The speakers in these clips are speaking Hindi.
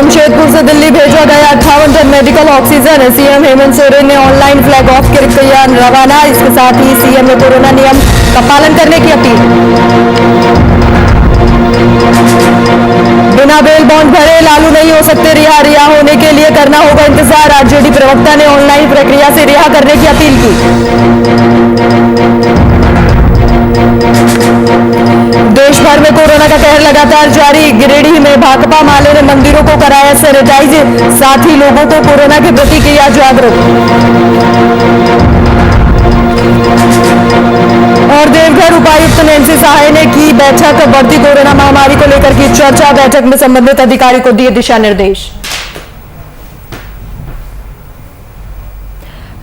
जमशेदपुर से दिल्ली भेजा गया 58 ton medical oxygen. CM Hemant Soren ने ऑनलाइन फ्लैग ऑफ कर किया रवाना। इसके साथ ही सीएम ने कोरोना नियम का पालन करने की अपील। बिना बेल बॉन्ड भरे लालू नहीं हो सकते रिहा। रिहा होने के लिए करना होगा इंतजार। आरजेडी प्रवक्ता ने ऑनलाइन प्रक्रिया से रिहा करने की अपील की। देश भर में कोरोना का कहर लगातार जारी। गिरिडीह में भाकपा माले ने मंदिरों को कराया सैनिटाइज, साथ ही लोगों को कोरोना के प्रति किया जागरूक। और देवघर उपायुक्त नैंसी सहाय ने की बैठक। बढ़ती कोरोना महामारी को लेकर की चर्चा। बैठक में संबंधित अधिकारी को दिए दिशा निर्देश।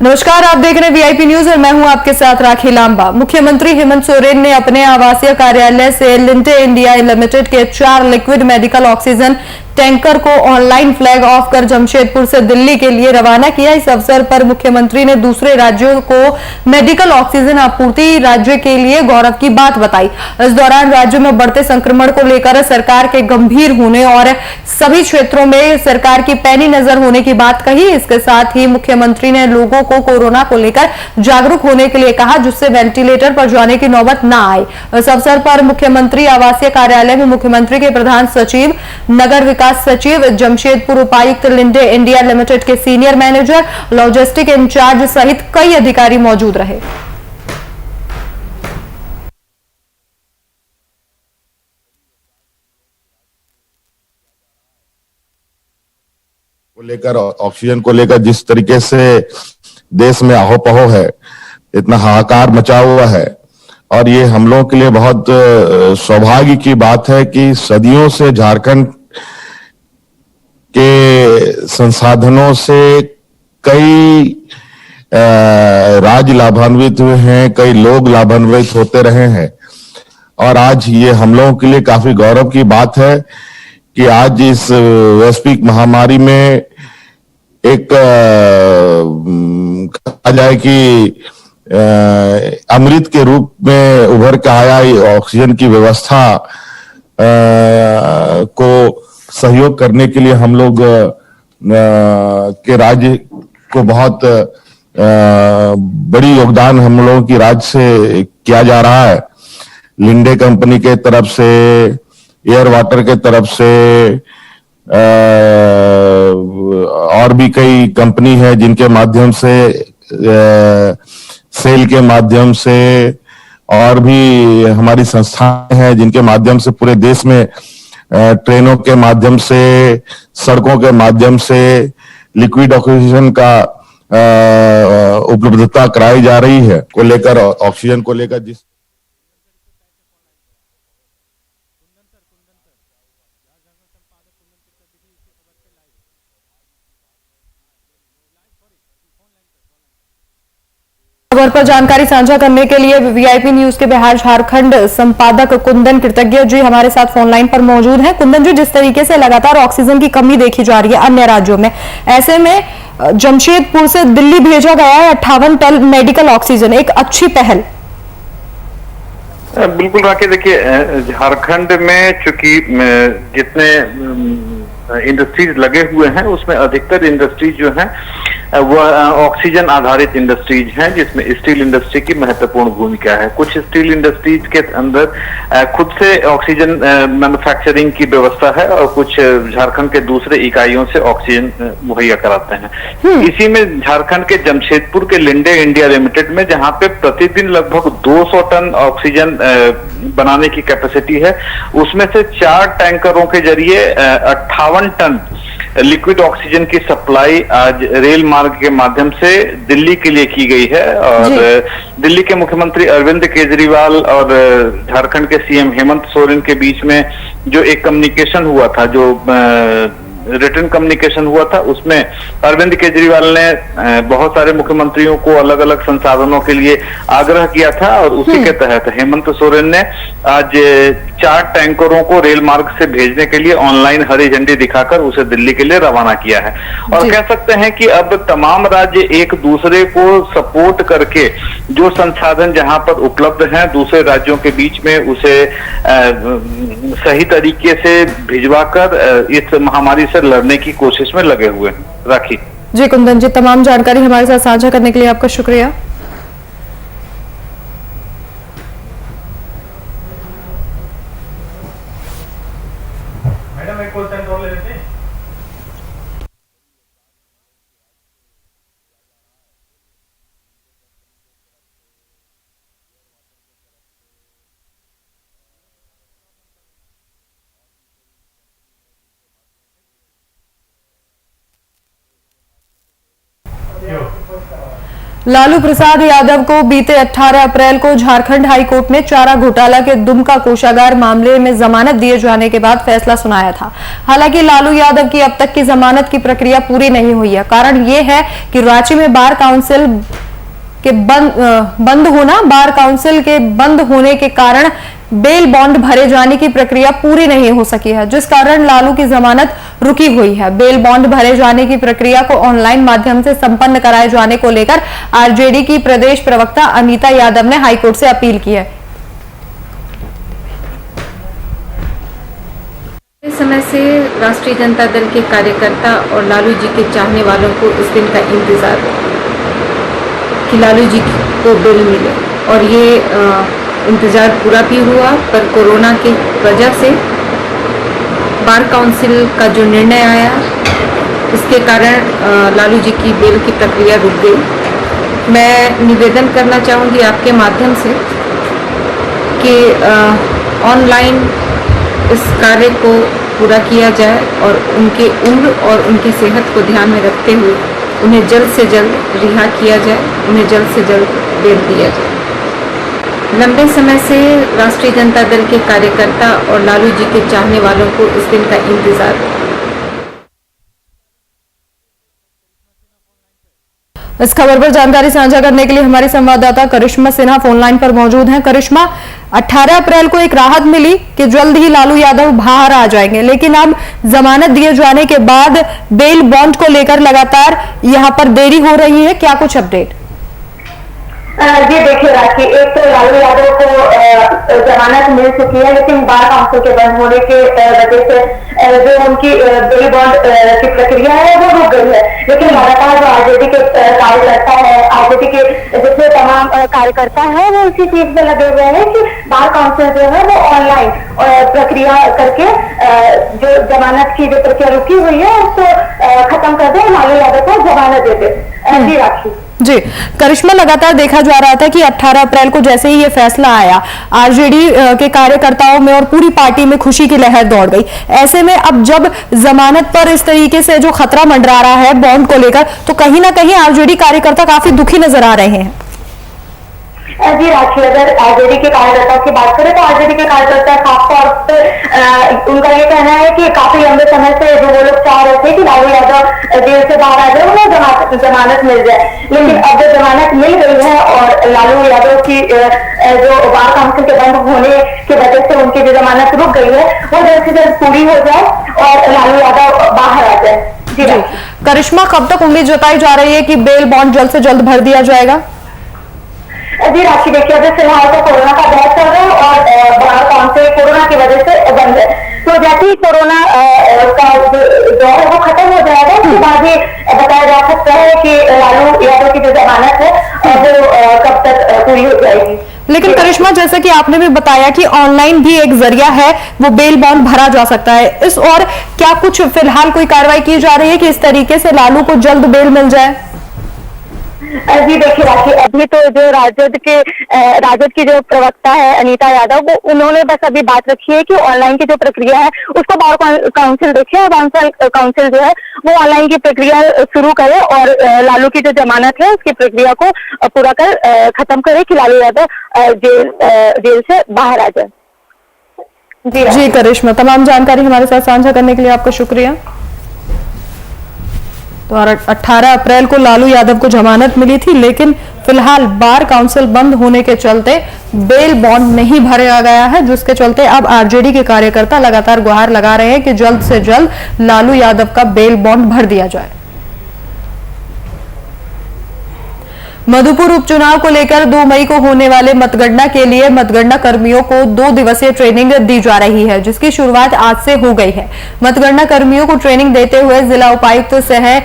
नमस्कार, आप देख रहे हैं वीआईपी न्यूज और मैं हूं आपके साथ राखी लांबा। मुख्यमंत्री हेमंत सोरेन ने अपने आवासीय कार्यालय से लिंडे इंडिया लिमिटेड के 4 लिक्विड मेडिकल ऑक्सीजन टैंकर को ऑनलाइन फ्लैग ऑफ कर जमशेदपुर से दिल्ली के लिए रवाना किया। इस अवसर पर मुख्यमंत्री ने दूसरे राज्यों को मेडिकल ऑक्सीजन आपूर्ति राज्य के लिए गौरव की बात बताई। इस दौरान राज्य में बढ़ते संक्रमण को लेकर सरकार के गंभीर होने और सभी क्षेत्रों में सरकार की पैनी नजर होने की बात कही। इसके साथ ही मुख्यमंत्री ने लोगों को कोरोना को लेकर जागरूक होने के लिए कहा, जिससे वेंटिलेटर पर जाने की नौबत न आए। इस अवसर पर मुख्यमंत्री आवासीय कार्यालय में मुख्यमंत्री के प्रधान सचिव, नगर विकास सचिव, जमशेदपुर उपायुक्त, लिंडे इंडिया लिमिटेड के सीनियर मैनेजर, लॉजिस्टिक इंचार्ज सहित कई अधिकारी मौजूद रहे। को लेकर ऑक्सीजन को लेकर जिस तरीके से देश में आहो-पहो है, इतना हाहाकार मचा हुआ है, और ये हम लोगों के लिए बहुत सौभाग्य की बात है कि सदियों से झारखंड के संसाधनों से कई राज्य लाभान्वित हुए हैं, कई लोग लाभान्वित होते रहे हैं, और आज ये हम लोगों के लिए काफी गौरव की बात है कि आज इस वैश्विक महामारी में एक कहा जाए कि अमृत के रूप में उभर के आया ऑक्सीजन की व्यवस्था को सहयोग करने के लिए हम लोग के राज्य को बहुत बड़ी योगदान हम लोगों की राज्य से किया जा रहा है। लिंडे कंपनी के तरफ से, एयर वाटर के तरफ से, और भी कई कंपनी है जिनके माध्यम से, सेल के माध्यम से, और भी हमारी संस्थाएं हैं जिनके माध्यम से पूरे देश में ट्रेनों के माध्यम से, सड़कों के माध्यम से लिक्विड ऑक्सीजन का उपलब्धता कराई जा रही है। को लेकर ऑक्सीजन को लेकर जिस खबर पर जानकारी साझा करने के लिए वीआईपी न्यूज के बिहार झारखंड संपादक कुंदन कृतज्ञ जी हमारे साथ फोन लाइन पर मौजूद हैं। कुंदन जी, जिस तरीके से लगातार ऑक्सीजन की कमी देखी जा रही है अन्य राज्यों में, ऐसे में जमशेदपुर से दिल्ली भेजा गया है 58 टन मेडिकल ऑक्सीजन, एक अच्छी पहल। बिल्कुल राके, देखिए झारखंड में चूंकि जितने इंडस्ट्रीज लगे हुए हैं उसमें अधिकतर इंडस्ट्रीज जो हैं वह ऑक्सीजन आधारित इंडस्ट्रीज हैं, जिसमें स्टील इंडस्ट्री की महत्वपूर्ण भूमिका है। कुछ स्टील इंडस्ट्रीज के अंदर खुद से ऑक्सीजन मैन्युफैक्चरिंग की व्यवस्था है और कुछ झारखंड के दूसरे इकाइयों से ऑक्सीजन मुहैया कराते हैं। इसी में झारखंड के जमशेदपुर के लिंडे इंडिया लिमिटेड में, जहां पे प्रतिदिन लगभग 200 टन ऑक्सीजन बनाने की कैपेसिटी है, उसमें से 4 टैंकरों के जरिए 58 टन लिक्विड ऑक्सीजन की सप्लाई आज रेल मार्ग के माध्यम से दिल्ली के लिए की गई है। और दिल्ली के मुख्यमंत्री अरविंद केजरीवाल और झारखंड के सीएम हेमंत सोरेन के बीच में जो एक कम्युनिकेशन हुआ था, जो रिटर्न कम्युनिकेशन हुआ था, उसमें अरविंद केजरीवाल ने बहुत सारे मुख्यमंत्रियों को अलग अलग संसाधनों के लिए आग्रह किया था, और उसी के तहत हेमंत सोरेन ने आज 4 टैंकरों को रेल मार्ग से भेजने के लिए ऑनलाइन हरी झंडी दिखाकर उसे दिल्ली के लिए रवाना किया है। और कह सकते हैं कि अब तमाम राज्य एक दूसरे को सपोर्ट करके जो संसाधन जहां पर उपलब्ध हैं दूसरे राज्यों के बीच में उसे सही तरीके से भिजवाकर इस महामारी से लड़ने की कोशिश में लगे हुए हैं। राखी जी कुंदन जी, तमाम जानकारी हमारे साथ साझा करने के लिए आपका शुक्रिया। मैडम एक क्वेश्चन और ले लेते हैं। लालू प्रसाद यादव को बीते 18 अप्रैल को झारखंड हाईकोर्ट ने चारा घोटाला के दुमका कोषागार मामले में जमानत दिए जाने के बाद फैसला सुनाया था। हालांकि लालू यादव की अब तक की जमानत की प्रक्रिया पूरी नहीं हुई है। कारण यह है कि रांची में बार काउंसिल के बार काउंसिल के बंद होने के कारण बेल बॉन्ड भरे जाने की प्रक्रिया पूरी नहीं हो सकी है, जिस कारण लालू की जमानत रुकी हुई है। बेल बॉन्ड भरे जाने की प्रक्रिया को ऑनलाइन माध्यम से संपन्न कराए जाने को लेकर आरजेडी की प्रदेश प्रवक्ता अनीता यादव ने हाईकोर्ट से अपील की है। इस समय से राष्ट्रीय जनता दल के कार्यकर्ता और लालू जी के चाहने वालों को इस दिन का इंतजार कि लालू जी को बेल मिले, और ये इंतजार पूरा भी हुआ, पर कोरोना की वजह से बार काउंसिल का जो निर्णय आया इसके कारण लालू जी की बेल की प्रक्रिया रुक गई। मैं निवेदन करना चाहूँगी आपके माध्यम से कि ऑनलाइन इस कार्य को पूरा किया जाए और उनके उम्र और उनकी सेहत को ध्यान में रखते हुए उन्हें जल्द से जल्द रिहा किया जाए, उन्हें जल्द से जल्द बेल दिया जाए। लंबे समय से राष्ट्रीय जनता दल के कार्यकर्ता और लालू जी के चाहने वालों को इस दिन का इंतजार है। इस खबर पर जानकारी साझा करने के लिए हमारी संवाददाता करिश्मा सिन्हा फोनलाइन पर मौजूद हैं। करिश्मा, 18 अप्रैल को एक राहत मिली कि जल्द ही लालू यादव बाहर आ जाएंगे, लेकिन अब जमानत दिए जाने के बाद बेल बॉन्ड को लेकर लगातार यहां पर देरी हो रही है, क्या कुछ अपडेट? जी देखिए राखी, एक तो लालू यादव को जमानत मिल चुकी है, लेकिन बार काउंसिल के बंद होने के वजह से जो उनकी बेल बॉन्ड की प्रक्रिया है वो रुक गई है। लेकिन लगातार जो आरजेडी के कार्यकर्ता है, आरजेडी के जितने तमाम कार्यकर्ता है वो इसी चीज में लगे हुए हैं कि बार काउंसिल जो है वो ऑनलाइन प्रक्रिया करके जो जमानत की जो प्रक्रिया रुकी हुई है उसको खत्म कर दे, लालू यादव को जमानत दे दे। जी राखी जी, करिश्मा, लगातार देखा जा रहा था कि 18 अप्रैल को जैसे ही ये फैसला आया, आरजेडी के कार्यकर्ताओं में और पूरी पार्टी में खुशी की लहर दौड़ गई। ऐसे में अब जब जमानत पर इस तरीके से जो खतरा मंडरा रहा है बॉन्ड को लेकर, तो कहीं ना कहीं आरजेडी कार्यकर्ता काफी दुखी नजर आ रहे हैं। जी राखी, अगर आरजेडी के कार्यकर्ताओं की बात करें तो आरजेडी के कार्यकर्ता खासतौर पर उनका ये कहना है कि काफी लंबे समय से जो वो लोग चाह रहे थे कि लालू यादव जेल से बाहर आ जाए, उन्हें जमानत मिल जाए, लेकिन अब जो जमानत मिल गई है और लालू यादव की जो बार काउंसिल के बंद होने की वजह से उनकी जो जमानत रुक गई है वो जल्द से जल्द पूरी हो जाए और लालू यादव बाहर आ जाए। जी करिश्मा, कब तक उम्मीद जताई जा रही है कि बेल बॉन्ड जल्द से जल्द भर दिया जाएगा? जी राखी, देखिए अभी फिलहाल तो कोरोना का दौर चल रहा है और बार काउंसिल कोरोना की वजह से बंद है, तो जैसे ही कोरोना का दौर है वो खत्म हो जाएगा उसके बाद ही बताया जा सकता है कि लालू यादव की जो जमानत है वो कब तक पूरी हो जाएगी। लेकिन करिश्मा, जैसे कि आपने भी बताया कि ऑनलाइन भी एक जरिया है, वो बेल बॉन्ड भरा जा सकता है, इस और क्या कुछ फिलहाल कोई कार्रवाई की जा रही है कि इस तरीके से लालू को जल्द बेल मिल जाए? जी देखिए राखी, अभी तो जो राजद की जो प्रवक्ता है अनीता यादव, वो उन्होंने बस अभी बात रखी है कि ऑनलाइन की जो प्रक्रिया है उसको बार काउंसिल देखे और बार काउंसिल जो है वो ऑनलाइन की प्रक्रिया शुरू करे और लालू की जो जमानत है उसकी प्रक्रिया को पूरा कर खत्म करे कि लालू यादव जेल से बाहर आ जाए। जी करिश्मा, तमाम जानकारी हमारे साथ साझा करने के लिए आपका शुक्रिया। तो 18 अप्रैल को लालू यादव को जमानत मिली थी, लेकिन फिलहाल बार काउंसिल बंद होने के चलते बेल बॉन्ड नहीं भरा गया है, जिसके चलते अब आरजेडी के कार्यकर्ता लगातार गुहार लगा रहे हैं कि जल्द से जल्द लालू यादव का बेल बॉन्ड भर दिया जाए। मधुपुर उपचुनाव को लेकर 2 मई को होने वाले मतगणना के लिए मतगणना कर्मियों को 2 दिवसीय ट्रेनिंग दी जा रही है, जिसकी शुरुआत आज से हो गई है। मतगणना कर्मियों को ट्रेनिंग देते हुए जिला उपायुक्त सह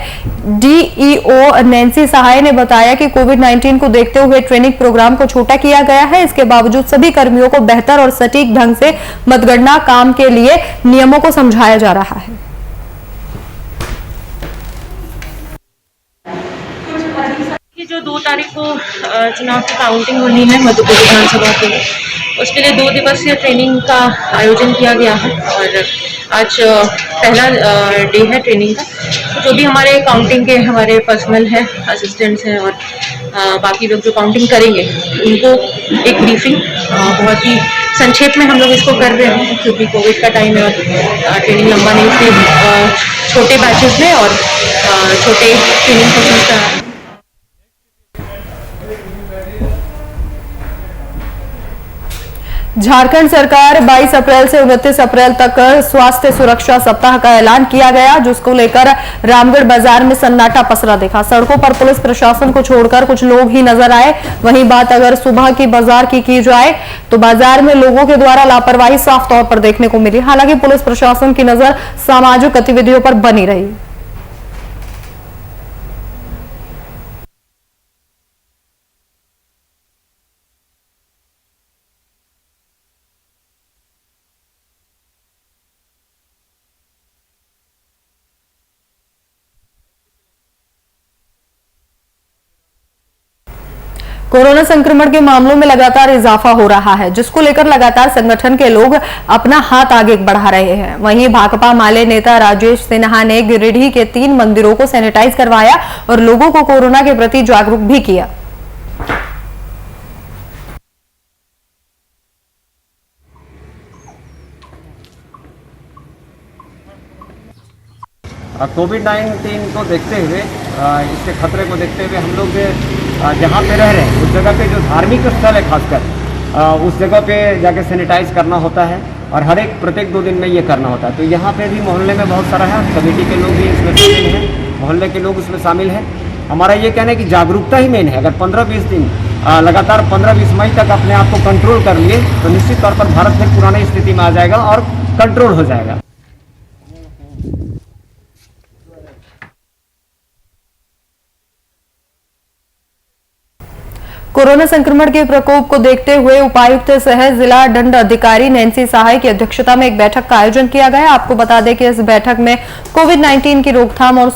डीईओ नैन्सी सहाय ने बताया कि कोविड-19 को देखते हुए ट्रेनिंग प्रोग्राम को छोटा किया गया है। इसके बावजूद सभी कर्मियों को बेहतर और सटीक ढंग से मतगणना काम के लिए नियमों को समझाया जा रहा है। जो 2 तारीख को चुनाव की काउंटिंग होनी है मधुपुर विधानसभा के लिए, उसके लिए 2 दिवसीय ट्रेनिंग का आयोजन किया गया है और आज पहला डे है ट्रेनिंग का। तो जो भी हमारे काउंटिंग के हमारे पर्सनल है, असिस्टेंट्स हैं और बाकी लोग जो काउंटिंग करेंगे उनको एक ब्रीफिंग बहुत ही संक्षेप में हम लोग इसको कर रहे हैं, क्योंकि कोविड का टाइम है और ट्रेनिंग लंबा नहीं, इसलिए छोटे बैचेस में और छोटे ट्रेनिंग सेशंस का। झारखंड सरकार 22 अप्रैल से 29 अप्रैल तक स्वास्थ्य सुरक्षा सप्ताह का ऐलान किया गया, जिसको लेकर रामगढ़ बाजार में सन्नाटा पसरा देखा। सड़कों पर पुलिस प्रशासन को छोड़कर कुछ लोग ही नजर आए। वहीं बात अगर सुबह की बाजार की जाए तो बाजार में लोगों के द्वारा लापरवाही साफ तौर पर देखने को मिली। हालांकि पुलिस प्रशासन की नजर सामाजिक गतिविधियों पर बनी रही। कोरोना संक्रमण के मामलों में लगातार इजाफा हो रहा है, जिसको लेकर लगातार संगठन के लोग अपना हाथ आगे बढ़ा रहे हैं। वहीं भाकपा माले नेता राजेश सिन्हा ने गिरिडीह के 3 मंदिरों को सैनिटाइज करवाया और लोगों को कोरोना के प्रति जागरूक भी किया। कोविड-19 को देखते हुए, इसके खतरे को देखते हुए हम लोग जहाँ पे रह रहे हैं उस जगह पे जो धार्मिक स्थल है खासकर उस जगह पे जाके सैनिटाइज करना होता है और प्रत्येक 2 दिन में ये करना होता है। तो यहाँ पे भी मोहल्ले में बहुत सारा है, कमेटी के लोग भी इसमें शामिल हैं, मोहल्ले के लोग उसमें शामिल हैं। हमारा ये कहना है कि जागरूकता ही मेन है। अगर 15-20 दिन लगातार 15-20 मई तक अपने आप को कंट्रोल कर लिए तो निश्चित तौर पर भारत फिर पुरानी स्थिति में आ जाएगा और कंट्रोल हो जाएगा। कोरोना संक्रमण के प्रकोप को देखते हुए उपायुक्त सह जिला दंड अधिकारी नैन्सी सहाय की अध्यक्षता में एक बैठक का आयोजन किया गया। आपको बता दें कि इस बैठक में कोविड-19 की रोकथाम और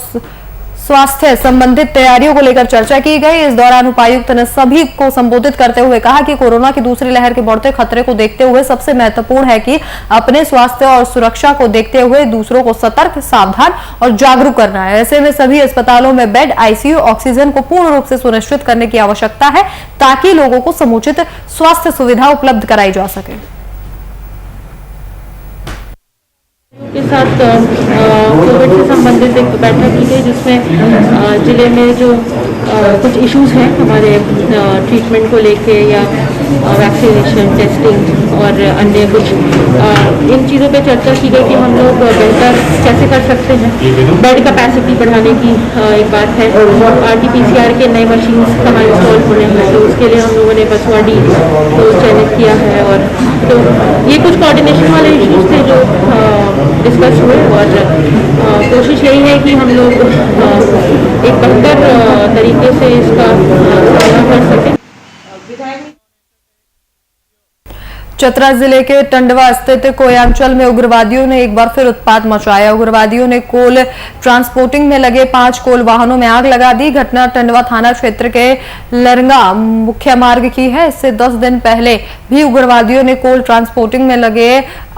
स्वास्थ्य संबंधित तैयारियों को लेकर चर्चा की गई। इस दौरान उपायुक्त ने सभी को संबोधित करते हुए कहा कि कोरोना की दूसरी लहर के बढ़ते खतरे को देखते हुए सबसे महत्वपूर्ण है कि अपने स्वास्थ्य और सुरक्षा को देखते हुए दूसरों को सतर्क, सावधान और जागरूक करना है। ऐसे में सभी अस्पतालों में बेड, आईसीयू, ऑक्सीजन को पूर्ण रूप से सुनिश्चित करने की आवश्यकता है, ताकि लोगों को समुचित स्वास्थ्य सुविधा उपलब्ध कराई जा सके। के साथ कोविड से संबंधित एक बैठक की गई, जिसमें जिले में जो कुछ इश्यूज हैं हमारे ट्रीटमेंट को लेके या वैक्सीनेशन, टेस्टिंग और अन्य कुछ इन चीज़ों पे चर्चा की गई कि हम लोग बेहतर कैसे कर सकते हैं। बेड कैपेसिटी बढ़ाने की एक बात है। RT-PCR के नए मशीन हमारे इंस्टॉल होने हैं, तो उसके लिए हम लोगों ने बसवाड़ी को चयनित किया है। और तो ये कुछ कोऑर्डिनेशन वाले इश्यूज थे जो डिस्कस हुए और कोशिश यही है कि हम लोग एक बेहतर तरीके से इसका सामना कर सकें। चतरा जिले के टंडवा स्थित कोयांचल में उग्रवादियों ने एक बार फिर उत्पात मचाया। उग्रवादियों ने कोल ट्रांसपोर्टिंग में लगे 5 कोल वाहनों में आग लगा दी। घटना टंडवा थाना क्षेत्र के लरंगा मुख्य मार्ग की है। इससे 10 दिन पहले भी उग्रवादियों ने कोल ट्रांसपोर्टिंग में लगे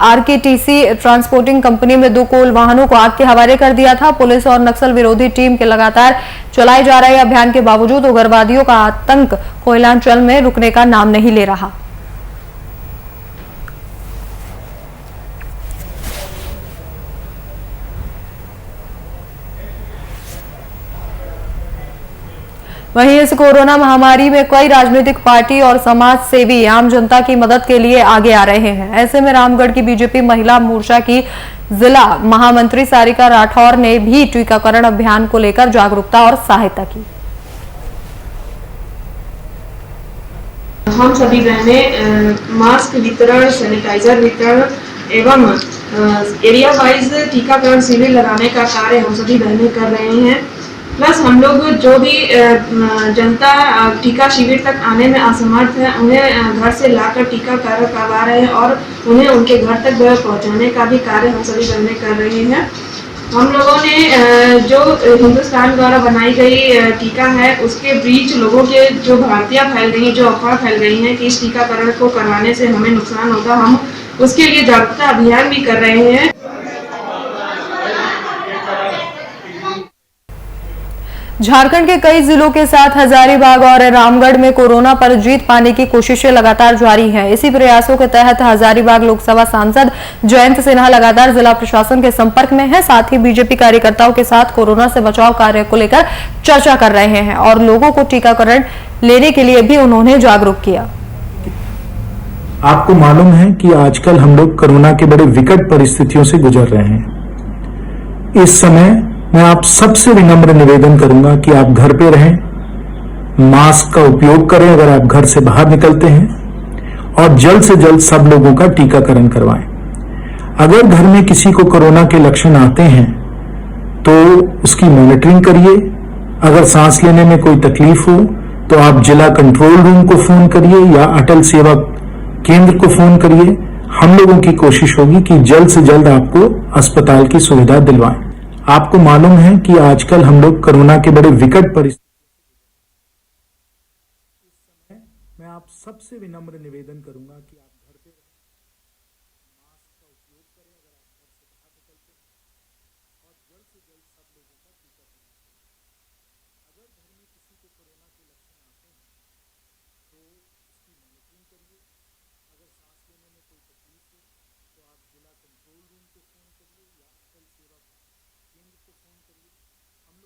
RKTC ट्रांसपोर्टिंग कंपनी में 2 कोल वाहनों को आग के हवाले कर दिया था। पुलिस और नक्सल विरोधी टीम के लगातार चलाए जा रहे अभियान के बावजूद उग्रवादियों का आतंक कोयलांचल में रुकने का नाम नहीं ले रहा। वहीं इस कोरोना महामारी में कई राजनीतिक पार्टी और समाज सेवी आम जनता की मदद के लिए आगे आ रहे हैं। ऐसे में रामगढ़ की बीजेपी महिला मोर्चा की जिला महामंत्री सारिका राठौर ने भी टीकाकरण अभियान को लेकर जागरूकता और सहायता की। हम सभी बहनें मास्क वितरण, सैनिटाइजर वितरण एवं एरिया वाइज टीकाकरण शिविर लगाने का कार्य हम सभी बहनें कर रहे हैं। प्लस हम लोग जो भी जनता टीका शिविर तक आने में असमर्थ है उन्हें घर से लाकर टीकाकरण करवा रहे हैं और उन्हें उनके घर तक पहुंचाने का भी कार्य हम सभी बहनें कर रहे हैं। हम लोगों ने जो हिंदुस्तान द्वारा बनाई गई टीका है उसके बीच लोगों के जो भ्रांतियां फैल गई हैं, जो अफवाह फैल गई हैं कि इस टीकाकरण को करवाने से हमें नुकसान होगा, हम उसके लिए जागरूकता अभियान भी कर रहे हैं। झारखंड के कई जिलों के साथ हजारीबाग और रामगढ़ में कोरोना पर जीत पाने की कोशिशें लगातार जारी हैं। इसी प्रयासों के तहत हजारीबाग लोकसभा सांसद जयंत सिन्हा लगातार जिला प्रशासन के संपर्क में हैं। साथ ही बीजेपी कार्यकर्ताओं के साथ कोरोना से बचाव कार्य को लेकर चर्चा कर रहे हैं और लोगों को टीकाकरण लेने के लिए भी उन्होंने जागरूक किया। आपको मालूम है कि आजकल हम लोग कोरोना के बड़े विकट परिस्थितियों से गुजर रहे हैं। इस समय मैं आप सबसे विनम्र निवेदन करूंगा कि आप घर पे रहें, मास्क का उपयोग करें अगर आप घर से बाहर निकलते हैं और जल्द से जल्द सब लोगों का टीकाकरण करवाएं। अगर घर में किसी को कोरोना के लक्षण आते हैं तो उसकी मॉनिटरिंग करिए। अगर सांस लेने में कोई तकलीफ हो तो आप जिला कंट्रोल रूम को फोन करिए या अटल सेवा केंद्र को फोन करिए। हम लोगों की कोशिश होगी कि जल्द से जल्द आपको अस्पताल की सुविधा दिलवाएं। आपको मालूम है कि आजकल हम लोग कोरोना के बड़े विकट परिस्थिति, इस समय मैं आप सबसे विनम्र निवेदन करूंगा कि आप घर पे रहें, मास्क का उपयोग करें अगर आप घर से बाहर निकलते हैं और जल्द से जल्द सब लोगों का टीकाकरण करें। अगर घर में किसी को कोरोना के लक्षण आते हैं तो उसकी मॉनिटरिंग करिए। अगर सांस लेने में कोई तकलीफ हो तो आप जिला कंट्रोल रूम को फोन करिए या अटल सेवा केंद्र को फोन करिए। हम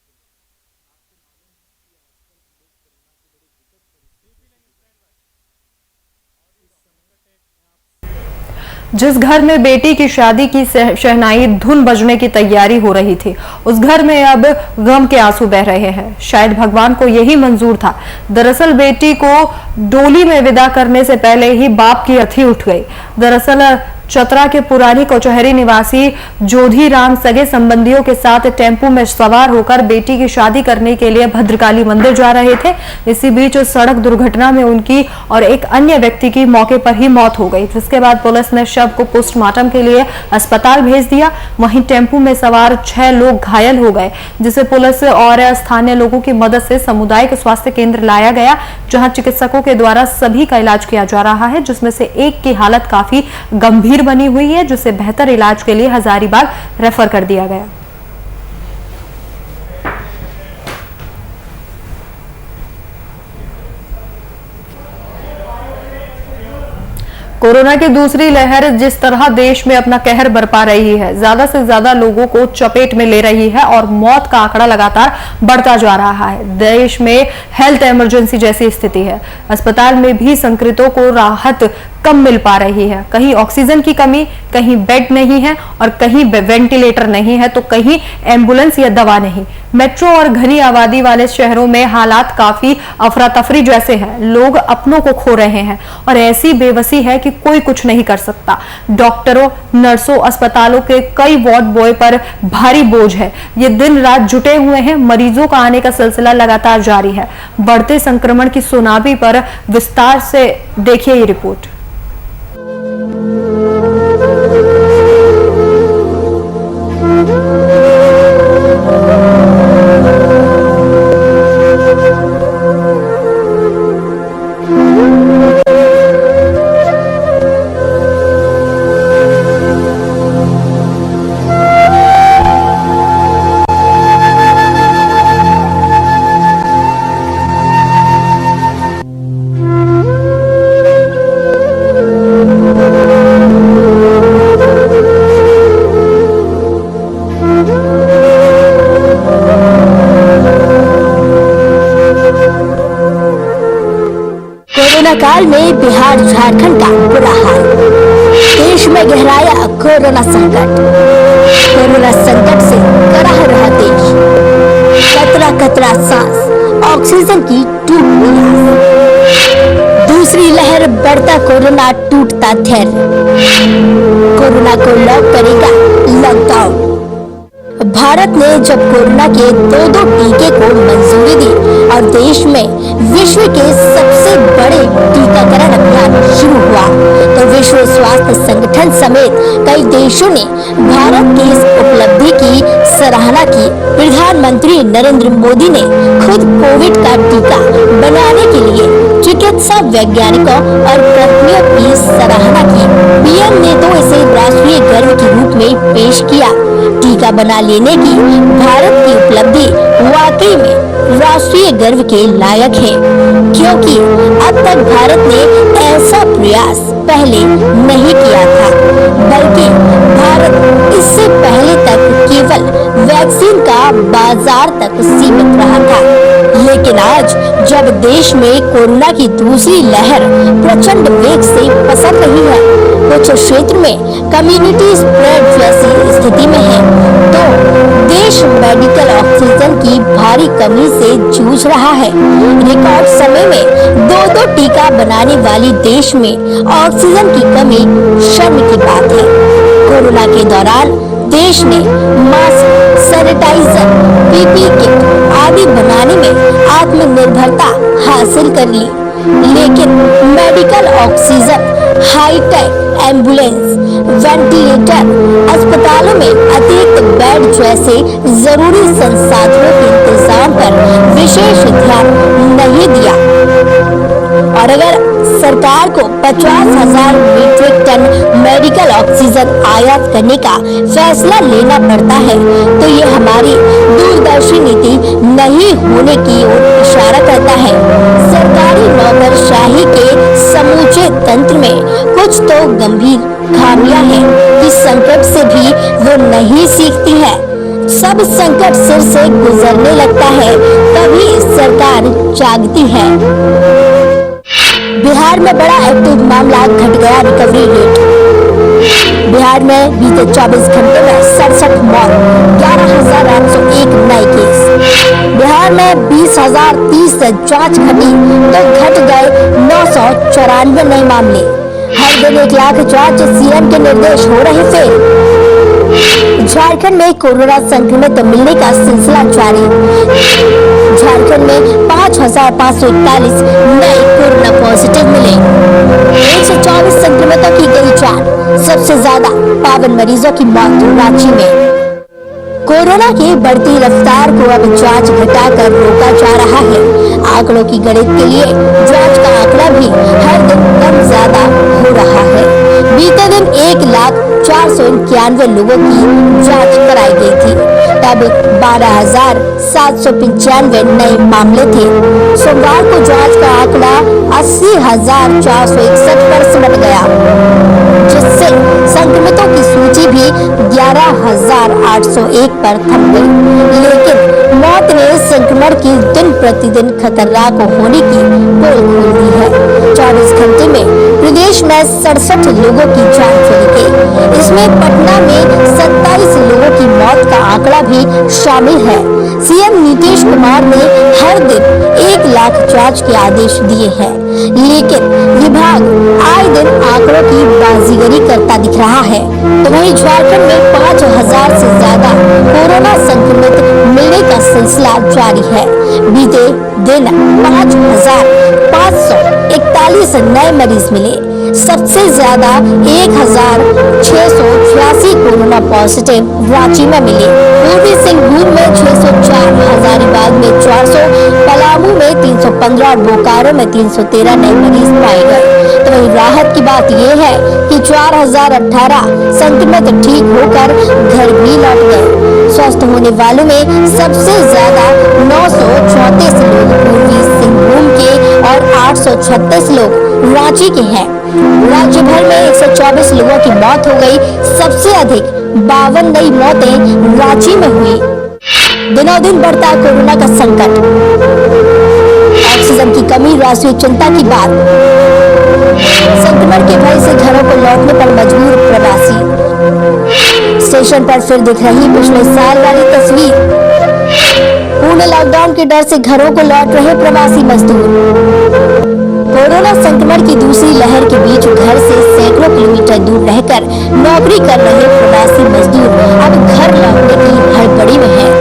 लोगों की कोशिश होगी कि जल्द से जल्द आपको अस्पताल की सुविधा दिलवाएं। आपको मालूम है कि आजकल हम लोग कोरोना के बड़े विकट परिस्थिति से इस समय जिस घर में बेटी की शादी की शहनाई धुन बजने की तैयारी हो रही थी, उस घर में अब गम के आंसू बह रहे हैं। शायद भगवान को यही मंजूर था। दरअसल बेटी को डोली में विदा करने से पहले ही बाप की अर्थी उठ गई। दरअसल चतरा के पुरानी कचहरी निवासी जोधी राम सगे संबंधियों के साथ टेम्पो में सवार होकर बेटी की शादी करने के लिए भद्रकाली मंदिर जा रहे थे। इसी बीच सड़क दुर्घटना में उनकी और एक अन्य व्यक्ति की मौके पर ही मौत हो गई, जिसके बाद पुलिस ने शव को पोस्टमार्टम के लिए अस्पताल भेज दिया। वहीं टेम्पो में सवार 6 लोग घायल हो गए, जिसे पुलिस और स्थानीय लोगों की मदद से सामुदायिक स्वास्थ्य केंद्र लाया गया, जहां चिकित्सकों के द्वारा सभी का इलाज किया जा रहा है, जिसमें से एक की हालत काफी गंभीर बनी हुई है, जिसे बेहतर इलाज के लिए हजारीबाग रेफर कर दिया गया। कोरोना की दूसरी लहर जिस तरह देश में अपना कहर बरपा रही है, ज्यादा से ज्यादा लोगों को चपेट में ले रही है और मौत का आंकड़ा लगातार बढ़ता जा रहा है। देश में हेल्थ इमरजेंसी जैसी स्थिति है। अस्पताल में भी संक्रमितों को राहत कम मिल पा रही है। कहीं ऑक्सीजन की कमी, कहीं बेड नहीं है और कहीं वेंटिलेटर नहीं है, तो कहीं एम्बुलेंस या दवा नहीं। मेट्रो और घनी आबादी वाले शहरों में हालात काफी अफरा तफरी जैसे हैं। लोग अपनों को खो रहे हैं और ऐसी बेबसी है कि कोई कुछ नहीं कर सकता। डॉक्टरों, नर्सों, अस्पतालों के कई वार्ड बॉय पर भारी बोझ है। ये दिन रात जुटे हुए हैं। मरीजों का आने का सिलसिला लगातार जारी है। बढ़ते संक्रमण की सुनामी पर विस्तार से देखिए ये रिपोर्ट। काल में बिहार झारखंड का बुरा हाल। देश में गहराया कोरोना संकट। कोरोना संकट से कड़ा रहा देश। कतरा कतरा सांस ऑक्सीजन की टूट गई आस। दूसरी लहर बढ़ता कोरोना, टूटता धैर्य। कोरोना को लॉक करेगा लॉकडाउन। भारत ने जब कोरोना के दो टीके को मंजूरी दी और देश में विश्व के सबसे बड़े टीकाकरण अभियान शुरू हुआ, तो विश्व स्वास्थ्य संगठन समेत कई देशों ने भारत की इस उपलब्धि की सराहना की। प्रधानमंत्री नरेंद्र मोदी ने खुद कोविड का टीका बनाने के लिए चिकित्सा वैज्ञानिकों और कर्मियों की सराहना की। पीएम ने तो इसे राष्ट्रीय गर्व के रूप में पेश किया। टीका बना लेने की भारत की उपलब्धि वाकई में राष्ट्रीय गर्व के लायक है, क्योंकि अब तक भारत ने ऐसा प्रयास पहले नहीं किया था, बल्कि भारत इससे पहले तक केवल वैक्सीन का बाजार तक सीमित रहा था। लेकिन आज जब देश में कोरोना की दूसरी लहर प्रचंड वेग से पसर रही है, कुछ क्षेत्र में कम्युनिटी स्प्रेड जैसी स्थिति में है, तो देश मेडिकल ऑक्सीजन की भारी कमी से जूझ रहा है। रिकॉर्ड समय में दो टीका बनाने वाली देश में ऑक्सीजन की कमी शर्म की बात है। कोरोना के दौरान देश ने मास्क, सैनिटाइजर, पीपीई किट आदि बनाने में आत्मनिर्भरता हासिल कर ली, लेकिन medical oxygen, hi tech ambulance, ventilator, अस्पतालों में अतिरिक्त बेड जैसे जरूरी संसाधनों के इंतजाम पर विशेष ध्यान नहीं दिया। और अगर सरकार को 50,000 मीट्रिक टन मेडिकल ऑक्सीजन आयात करने का फैसला लेना पड़ता है, तो ये हमारी दूरदर्शी नीति नहीं होने की ओर इशारा करता है। सरकारी नौकरशाही के समूचे तंत्र में कुछ तो गंभीर खामियां हैं कि संकट से भी वो नहीं सीखती है। सब संकट सिर से गुजरने लगता है, तभी सरकार जागती है। बिहार में बड़ा एक्टिव मामला, घट गया रिकवरी रेट। बिहार में बीते 24 घंटे में 67 मौत, 11,801 नए केस। बिहार में 20,030 जांच घटी तो घट गए 994 नए मामले। हर दिन 1 लाख जांच, सीएम के निर्देश हो रहे फेल। झारखंड में कोरोना संक्रमित मिलने का सिलसिला जारी। झारखंड में 5,541 नए कोरोना पॉजिटिव मिले। 124 संक्रमितों की गई जान। सबसे ज्यादा 52 मरीजों की मौत रांची में। कोरोना की बढ़ती रफ्तार को अब जांच घटाकर रोका जा रहा है। आंकड़ों की गणित के लिए जांच का आंकड़ा भी हर दिन कम ज्यादा हो रहा है। बीते दिन 1,0491 लोगों की जांच कराई गई थी, तब 12,795 नए मामले थे। सोमवार को जांच का आंकड़ा 80,461 पर सिमट गया, जिससे संक्रमितों की सूची भी 11,801 पर थम गई। लेकिन मौत ने संक्रमण की दिन प्रतिदिन खतरनाक होने की पोल खोल दी है। 24 घंटे में प्रदेश में 67 लोगों की जान चली गई। इसमें पटना में 27 लोगों की मौत का आंकड़ा भी शामिल है। सीएम नीतीश कुमार ने हर दिन 1 लाख जांच के आदेश दिए हैं, लेकिन विभाग आए दिन आंकड़ों की बाजीगरी करता दिख रहा है। तो वहीं झारखंड में 5,000 से ज्यादा कोरोना संक्रमित मिलने का सिलसिला जारी है। बीते दिन 5,541 नए मरीज मिले। सबसे ज्यादा 1,686 कोरोना पॉजिटिव रांची में मिले। पूर्वी सिंहभूम में 604, हजारीबाग में 400, पलामू में 315 और बोकारो में 313 नए मरीज पाए गए। तो वही राहत की बात यह है कि 4,018 संक्रमित ठीक होकर घर भी लौट गए। स्वस्थ होने वालों में सबसे ज्यादा 934 लोग पूर्वी सिंहभूम के और 836 लोग रांची के हैं। राज्य भर में 124 लोगों की मौत हो गई। सबसे अधिक 52 नई मौतें रांची में हुई। दिनों दिन बढ़ता कोरोना का संकट, ऑक्सीजन की कमी राष्ट्रीय चिंता की बात। संक्रमण के भय से घरों को लौटने पर मजबूर प्रवासी। स्टेशन पर फिर दिख रही पिछले साल वाली तस्वीर। पूर्ण लॉकडाउन के डर से घरों को लौट रहे प्रवासी मजदूर। कोरोना संक्रमण की दूसरी लहर के बीच घर से सैकड़ों किलोमीटर दूर रहकर नौकरी कर रहे प्रवासी मजदूर अब घर लौटने की हड़बड़ी में हैं।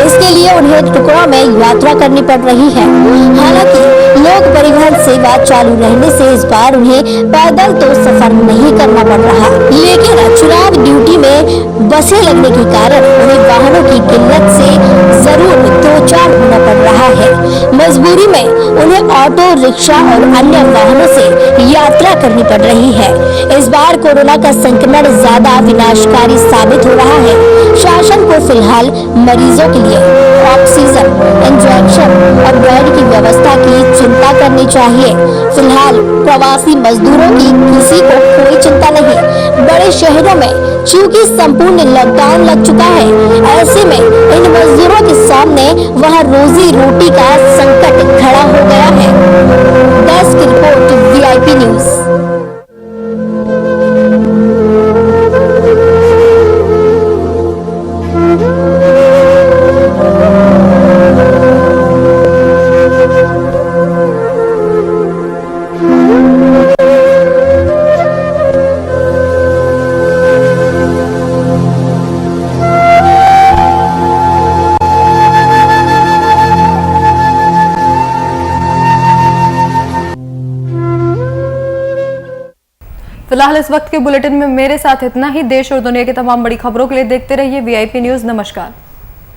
इसके लिए उन्हें टुकड़ों में यात्रा करनी पड़ रही है। हालांकि लोक परिवहन सेवा चालू रहने से इस बार उन्हें पैदल तो सफर नहीं करना पड़ रहा, लेकिन चुनाव ड्यूटी में बसें लगने के कारण उन्हें वाहनों की किल्लत से जरूर दो चार होना पड़ रहा है। मजबूरी में उन्हें ऑटो, रिक्शा और अन्य वाहनों से यात्रा करनी पड़ रही है। इस बार कोरोना का संक्रमण ज्यादा विनाशकारी साबित हो रहा है। शासन को फिलहाल मरीजों के लिए ऑक्सीजन, इंजेक्शन और बेड की व्यवस्था की चिंता करनी चाहिए। फिलहाल प्रवासी मजदूरों की किसी को कोई चिंता नहीं। बड़े शहरों में चूंकि संपूर्ण लॉकडाउन लग चुका है, ऐसे में इन मजदूरों के सामने वह रोजी रोटी का संकट खड़ा हो गया है। Desk report, VIP news. फिलहाल इस वक्त के बुलेटिन में मेरे साथ इतना ही। देश और दुनिया की तमाम बड़ी खबरों के लिए देखते रहिए VIP न्यूज। नमस्कार।